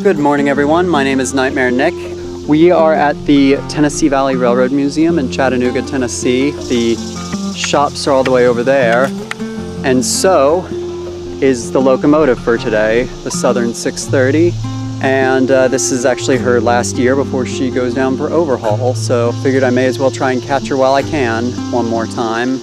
Good morning, everyone. My name is Nightmare Nick. We are at the Tennessee Valley Railroad Museum in Chattanooga, Tennessee. The shops are all the way over there. And so is the locomotive for today, the Southern 630. And this is actually her last year before she goes down for overhaul. So figured I may as well try and catch her while I can one more time.